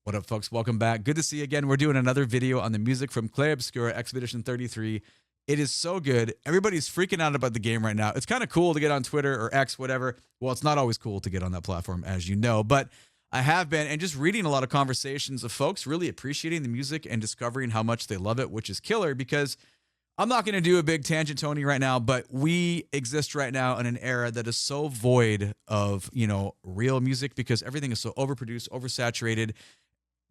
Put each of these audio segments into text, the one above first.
What up, folks? Welcome back. Good to see you again. We're doing another video on the music from Clair Obscur Expedition 33. It is so good. Everybody's freaking out about the game right now. It's kind of cool to get on Twitter or X, whatever. Well, it's not always cool to get on that platform, as you know, but I have been, and just reading a lot of conversations of folks really appreciating the music and discovering how much they love it, which is killer, because I'm not going to do a big tangent, Tony, right now, but we exist right now in an era that is so void of, real music, because everything is so overproduced, oversaturated,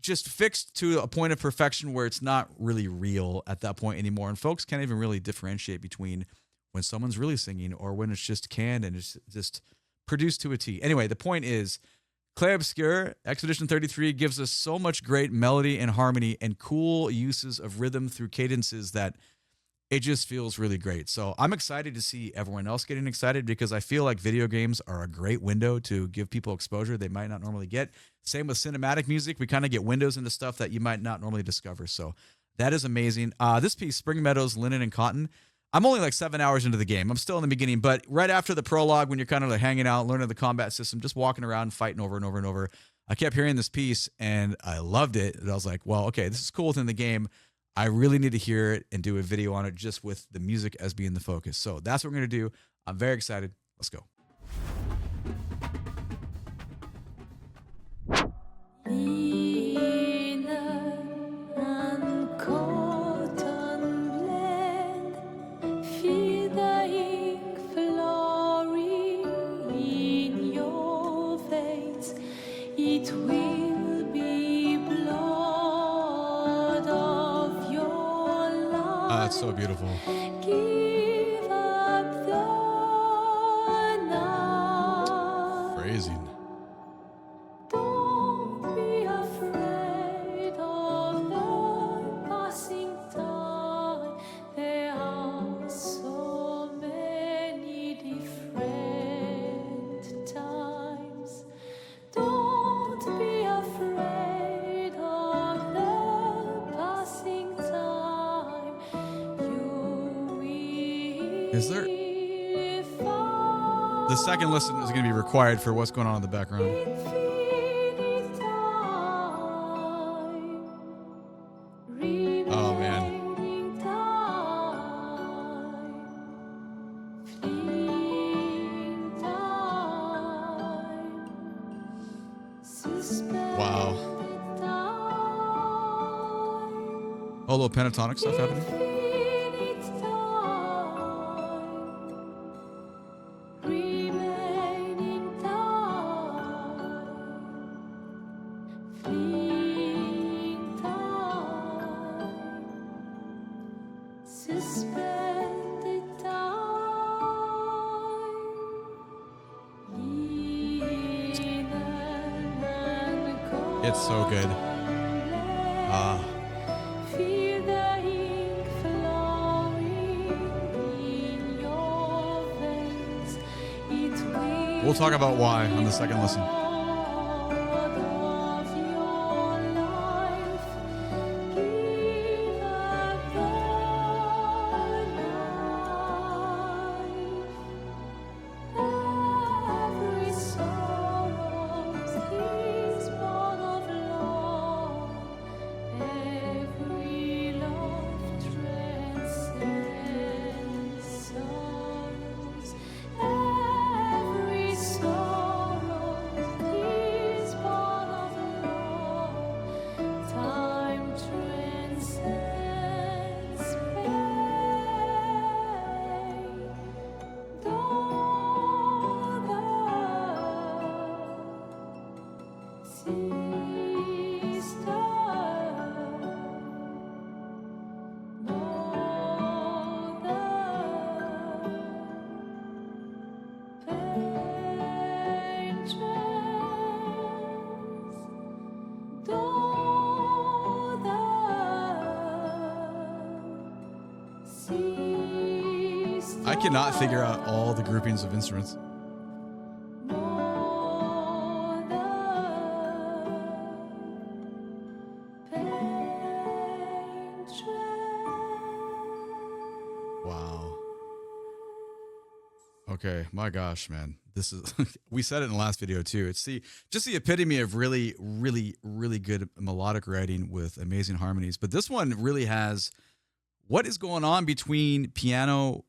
just fixed to a point of perfection where it's not really real at that point anymore. And folks can't even really differentiate between when someone's really singing or when it's just canned and it's just produced to a T. Anyway, the point is, Clair Obscur Expedition 33 gives us so much great melody and harmony and cool uses of rhythm through cadences that it just feels really great. So I'm excited to see everyone else getting excited, because I feel like video games are a great window to give people exposure they might not normally get. Same with cinematic music. We kind of get windows into stuff that you might not normally discover. So that is amazing. This piece, Spring Meadows, Linen and Cotton, I'm only like 7 hours into the game. I'm still in the beginning, but right after the prologue, when you're kind of like hanging out, learning the combat system, just walking around, fighting over and over and over, I kept hearing this piece and I loved it. And I was like, well, okay, this is cool within the game. I really need to hear it and do a video on it just with the music as being the focus. So that's what we're going to do. I'm very excited. Let's go. That's so beautiful. Phrasing. Don't be afraid of the passing time. There are so many different times. Don't be afraid of the passing time. Is there... The second listen is going to be required for what's going on in the background. Oh, man. Wow. Oh, a little pentatonic stuff happening. It's so good. We'll talk about why on the second listen. I cannot figure out all the groupings of instruments. Wow. Okay, my gosh, man. This is we said it in the last video too. It's just the epitome of really, really, really good melodic writing with amazing harmonies. But this one really has what is going on between piano,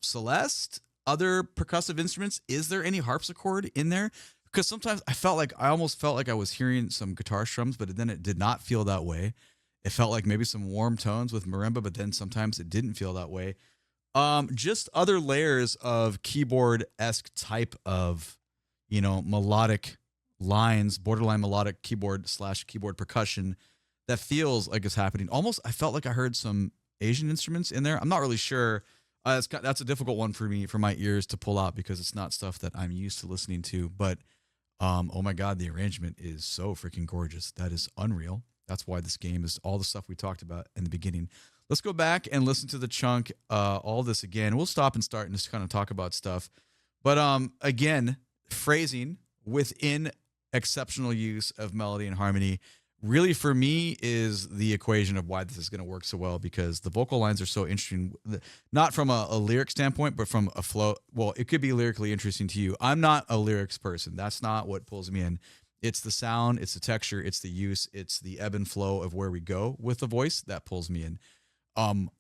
Celeste, other percussive instruments. Is there any harpsichord in there? Because sometimes I almost felt like I was hearing some guitar strums, but then it did not feel that way. It felt like maybe some warm tones with marimba, but then sometimes it didn't feel that way. Just other layers of keyboard-esque type of, melodic lines, borderline melodic keyboard/keyboard percussion that feels like it's happening. Almost, I felt like I heard some Asian instruments in there. I'm not really sure. That's a difficult one for me, for my ears to pull out because it's not stuff that I'm used to listening to. But, oh my God, the arrangement is so freaking gorgeous. That is unreal. That's why this game is all the stuff we talked about in the beginning. Let's go back and listen to the chunk, all this again. We'll stop and start and just kind of talk about stuff. But again, phrasing within exceptional use of melody and harmony really for me is the equation of why this is going to work so well, because the vocal lines are so interesting, not from a lyric standpoint, but from a flow. Well, it could be lyrically interesting to you. I'm not a lyrics person. That's not what pulls me in. It's the sound, it's the texture, it's the use, it's the ebb and flow of where we go with the voice that pulls me in.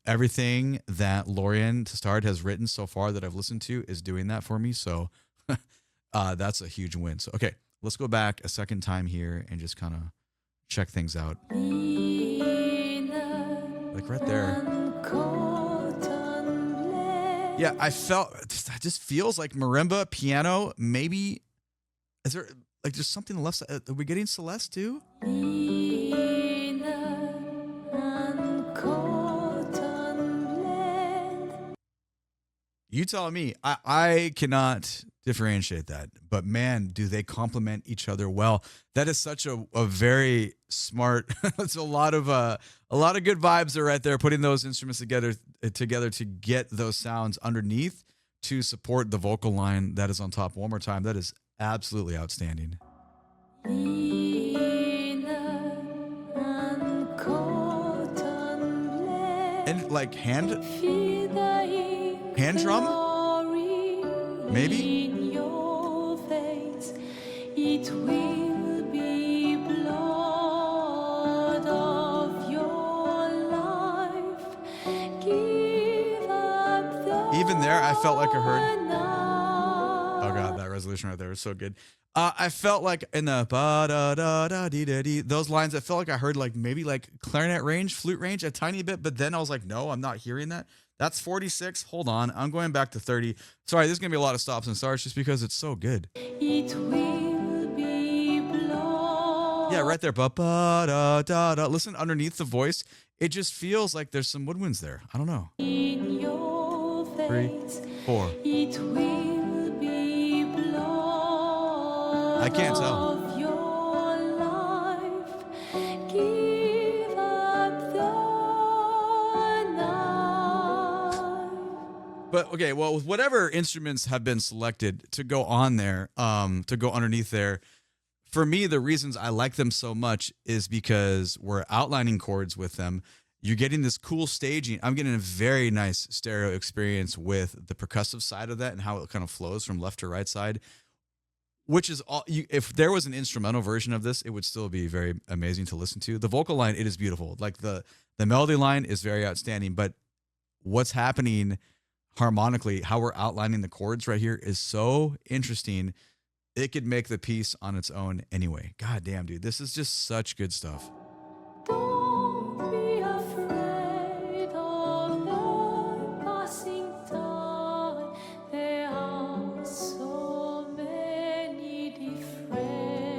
Everything that Lorien Testard has written so far that I've listened to is doing that for me. So that's a huge win. So, okay, let's go back a second time here and just kind of check things out. Like right there. Yeah, it just feels like marimba, piano, maybe. Is there like just something left? Are we getting Celeste too? You tell me. I cannot differentiate that, but man, do they complement each other well. That is such a very smart. It's a lot of good vibes are right there. Putting those instruments together to get those sounds underneath to support the vocal line that is on top. One more time. That is absolutely outstanding. And like hand drum, maybe. It will be blood of your life. Give up the even there, I felt like I heard. Oh God, that resolution right there is so good. I felt like in the ba da da da dee da dee, those lines, I felt like I heard like maybe like clarinet range, flute range, a tiny bit, but then I was like, no, I'm not hearing that. That's 46. Hold on, I'm going back to 30. Sorry, there's gonna be a lot of stops and starts just because it's so good. It will be blood. Yeah, right there. Ba ba da da da. Listen underneath the voice. It just feels like there's some woodwinds there. I don't know. In your face, 3, 4. It will be blood. I can't tell. Of your life. Give up the night. But okay, well, with whatever instruments have been selected to go on there, to go underneath there, for me, the reasons I like them so much is because we're outlining chords with them. You're getting this cool staging. I'm getting a very nice stereo experience with the percussive side of that and how it kind of flows from left to right side, which is all. If there was an instrumental version of this, it would still be very amazing to listen to. The vocal line, it is beautiful. Like the melody line is very outstanding, but what's happening harmonically, how we're outlining the chords right here is so interesting. It could make the piece on its own anyway. God damn, dude. This is just such good stuff. Don't be afraid of the passing time. There are so many different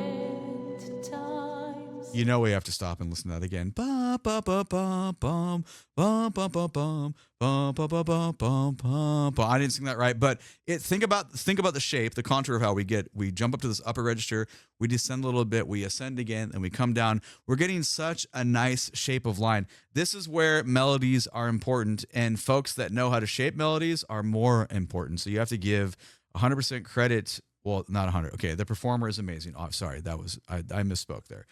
times. You know we have to stop and listen to that again. Ba ba ba ba bum bum bum bum bum bum bum bum bum bum bum. I didn't sing that right, but think about the shape, the contour of how we jump up to this upper register, we descend a little bit, we ascend again, and we come down. We're getting such a nice shape of line. This is where melodies are important, and folks that know how to shape melodies are more important. So you have to give 100% credit. Well, not 100. Okay, the performer is amazing. Oh, sorry, I misspoke there.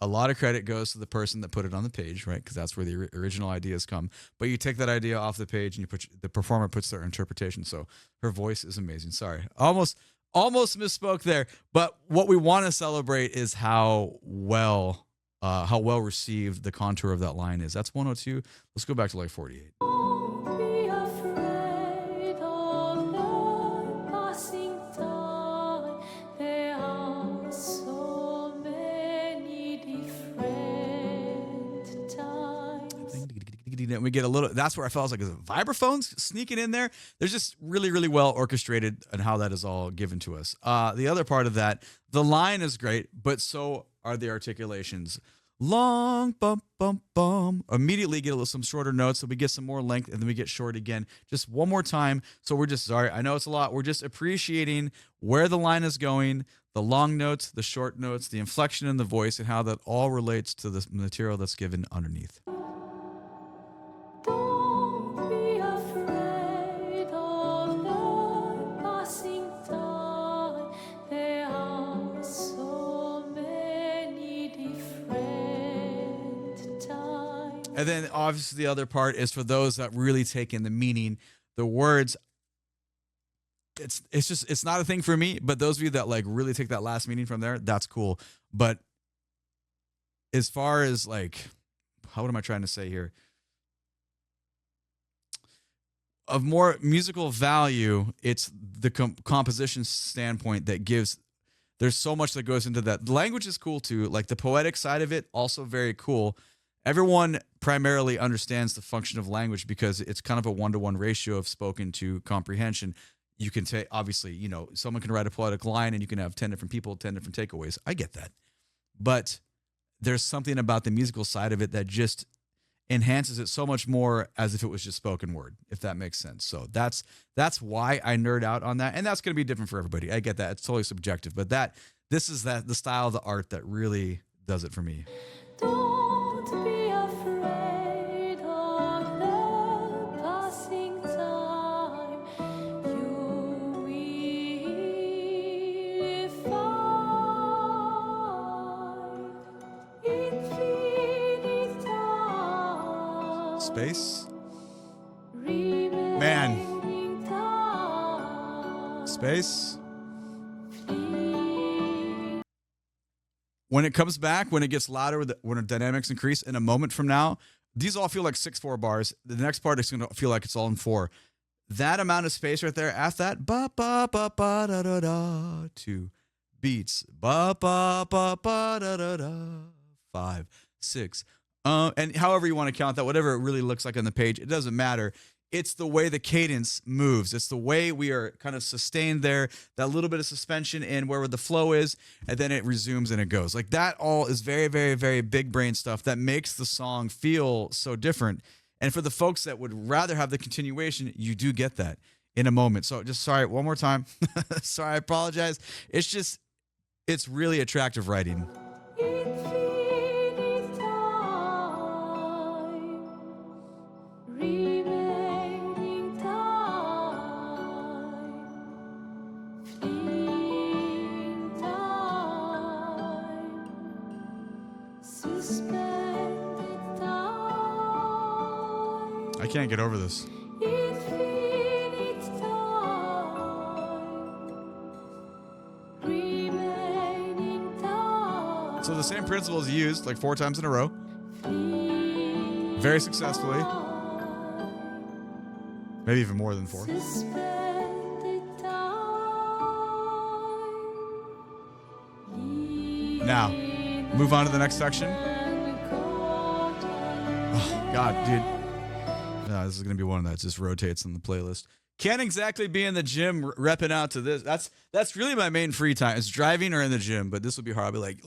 a lot of credit goes to the person that put it on the page, right? Because that's where the original ideas come. But you take that idea off the page and the performer puts their interpretation. So her voice is amazing. Sorry, almost misspoke there. But what we want to celebrate is how well received the contour of that line is. That's 102. Let's go back to like 48. Don't be afraid of the passing time. There are so many different times. And we get a little, that's where I felt like, is it vibraphones sneaking in there? They're just really, really well orchestrated and how that is all given to us. The other part of that, the line is great, but so are the articulations. Long, bum, bum, bum. Immediately get some shorter notes, so we get some more length, and then we get short again. Just one more time. So we're just, sorry, I know it's a lot. We're just appreciating where the line is going, the long notes, the short notes, the inflection in the voice, and how that all relates to the material that's given underneath. Don't be afraid of the passing time. There are so many different times. And then obviously the other part is for those that really take in the meaning, the words. It's not a thing for me, but those of you that like really take that last meaning from there, that's cool. But as far as like, what am I trying to say here? Of more musical value, it's the composition standpoint that gives. There's so much that goes into that. The language is cool too. Like the poetic side of it, also very cool. Everyone primarily understands the function of language because it's kind of a 1-to-1 ratio of spoken to comprehension. You can take, obviously, you know, someone can write a poetic line and you can have 10 different people, 10 different takeaways. I get that. But there's something about the musical side of it that just enhances it so much more as if it was just spoken word, if that makes sense. So that's why I nerd out on that. And that's going to be different for everybody. I get that. It's totally subjective. But this is the style of the art that really does it for me. Don't be afraid of the passing time. You will find infinite time. Space. Remaining time. Space. When it comes back, when it gets louder, when the dynamics increase in a moment from now, these all feel like 6/4 bars. The next part is going to feel like it's all in 4. That amount of space right there, after that, ba ba ba ba da da da, 2 beats, ba ba ba ba da da da, 5, 6, and however you want to count that, whatever it really looks like on the page, it doesn't matter. It's the way the cadence moves. It's the way we are kind of sustained there, that little bit of suspension in where the flow is, and then it resumes and it goes. Like that all is very, very, very big brain stuff that makes the song feel so different. And for the folks that would rather have the continuation, you do get that in a moment. So just sorry, one more time. Sorry, I apologize. It's really attractive writing. Infinite time. Remaining time. Fleeing time. Suspended time. I can't get over this. Infinite time. Remaining time. So the same principle is used like 4 times in a row, very successfully, maybe even more than 4. Suspended time. Now, move on to the next section. Oh, God, dude. No, this is going to be one that just rotates in the playlist. Can't exactly be in the gym repping out to this. That's really my main free time. It's driving or in the gym, but this will be hard. I'll be like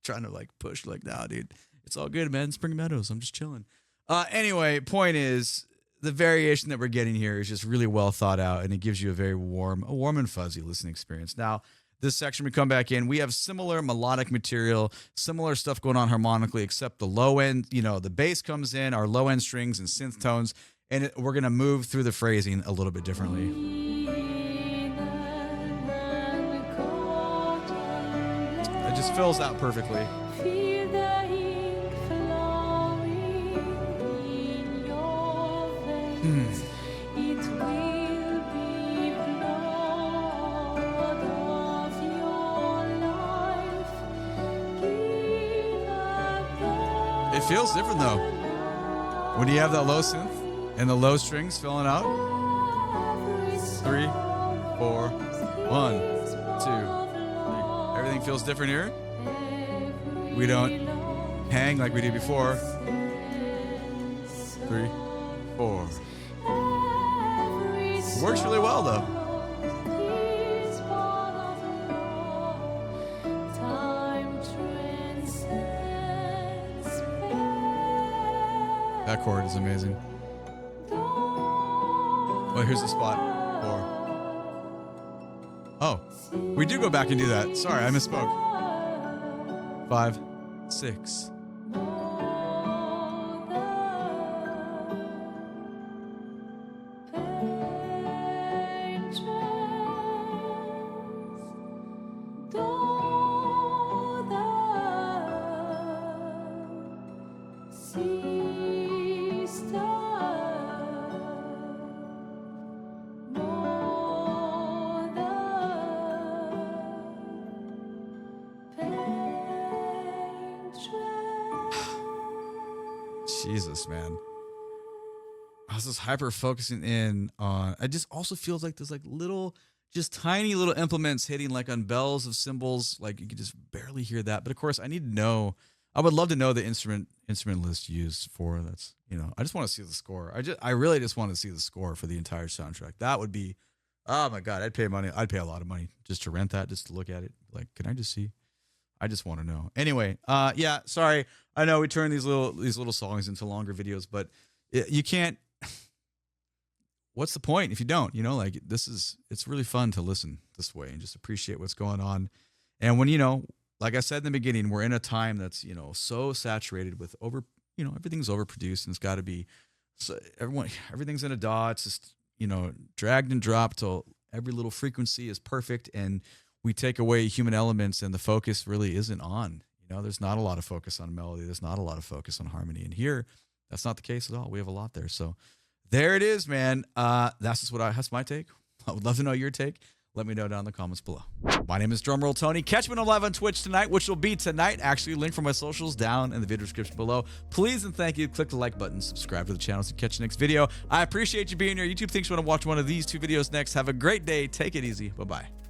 trying to like push like, nah, dude, it's all good, man. Spring Meadows. I'm just chilling. Anyway, point is the variation that we're getting here is just really well thought out, and it gives you a very warm and fuzzy listening experience. Now, this section we come back in, we have similar melodic material, similar stuff going on harmonically, except the low end, the bass comes in, our low end strings and synth tones, and we're going to move through the phrasing a little bit differently. It just fills out perfectly. It will be blood of your life. Give up It feels different though. When you have that low synth and the low strings filling out. 3, 4, 1, 2, 3. Everything feels different here. We don't hang like we did before. 3, 4. Works really well though. That chord is amazing. Oh, here's the spot. 4. Oh, we do go back and do that. Sorry, I misspoke. 5, 6. Jesus, man. I was just hyper focusing in on. It just also feels like there's like little, just tiny little implements hitting like on bells of cymbals. Like you could just barely hear that. But of course, I need to know. I would love to know the instrument list used for. That's, you know, I just want to see the score. I really just want to see the score for the entire soundtrack. That would be, oh my God, I'd pay money. I'd pay a lot of money just to rent that, just to look at it. Like, can I just see? I just want to know. Anyway, yeah, sorry. I know we turn these little songs into longer videos, but you can't. What's the point if you don't? You know, like it's really fun to listen this way and just appreciate what's going on. And when, you know, like I said in the beginning, we're in a time that's, you know, so saturated with everything's overproduced and it's got to be, so everything's in a DAW. It's just, you know, dragged and dropped till every little frequency is perfect, and we take away human elements and the focus really isn't on. You know, there's not a lot of focus on melody. There's not a lot of focus on harmony. And here, that's not the case at all. We have a lot there. So there it is, man. That's my take. I would love to know your take. Let me know down in the comments below. My name is DrumRollTony. Catch me on live on Twitch tonight, which will be tonight. Actually, link for my socials down in the video description below. Please and thank you. Click the like button, subscribe to the channel to catch the next video. I appreciate you being here. YouTube thinks you want to watch one of these two videos next. Have a great day. Take it easy. Bye-bye.